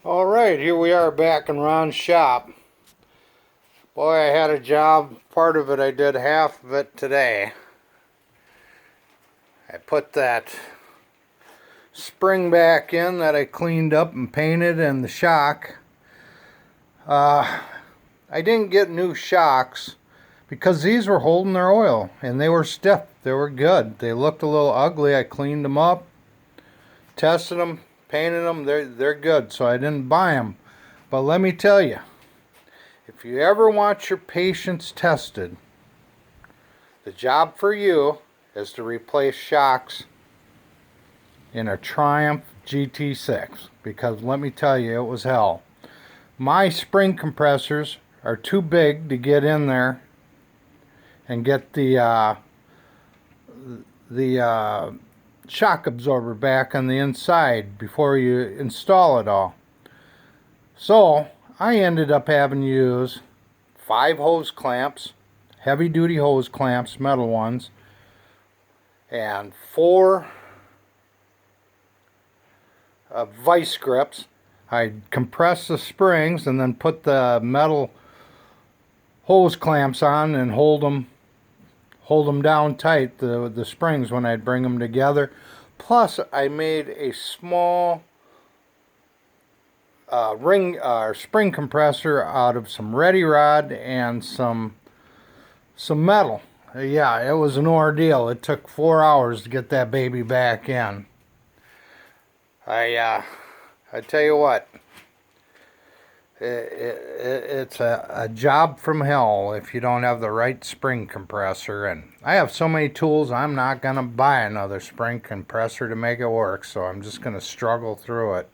Alright, here we are back in Ron's shop. Boy, I had a job. Part of it I did, half of it today. I put that spring back in that I cleaned up and painted, and the shock. I didn't get new shocks because these were holding their oil and they were stiff. They were good. They looked a little ugly. I cleaned them up, tested them, painted them. They're good, so I didn't buy them. But let me tell you, if you ever want your patience tested, the job for you is to replace shocks in a Triumph GT6, because let me tell you, it was hell. My spring compressors are too big to get in there and get the shock absorber back on the inside before you install it all. So I ended up having to use 5 hose clamps, heavy duty hose clamps, metal ones, and 4 vice grips. I compress the springs and then put the metal hose clamps on and hold them down tight, the springs, when I'd bring them together. Plus I made a small spring compressor out of some ready rod and some metal. Yeah, it was an ordeal. It took 4 hours to get that baby back in. I tell you what, it's a job from hell if you don't have the right spring compressor. And I have so many tools, I'm not going to buy another spring compressor to make it work, so I'm just going to struggle through it.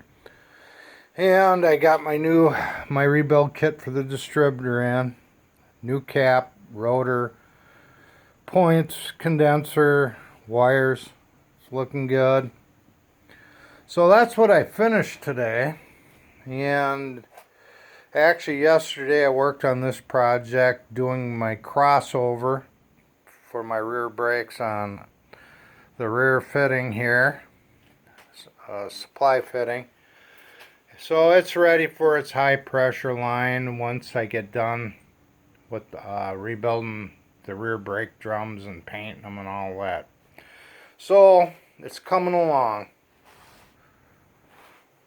And I got my rebuild kit for the distributor in. New cap, rotor, points, condenser, wires. It's looking good. So that's what I finished today. And actually yesterday I worked on this project, doing my crossover for my rear brakes on the rear fitting here, supply fitting. So it's ready for its high pressure line once I get done with rebuilding the rear brake drums and painting them and all that. So it's coming along.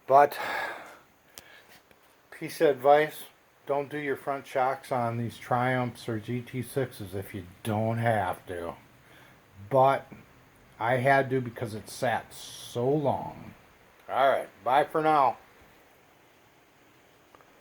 But piece of advice, don't do your front shocks on these Triumphs or GT6s if you don't have to. But I had to because it sat so long. Alright, bye for now.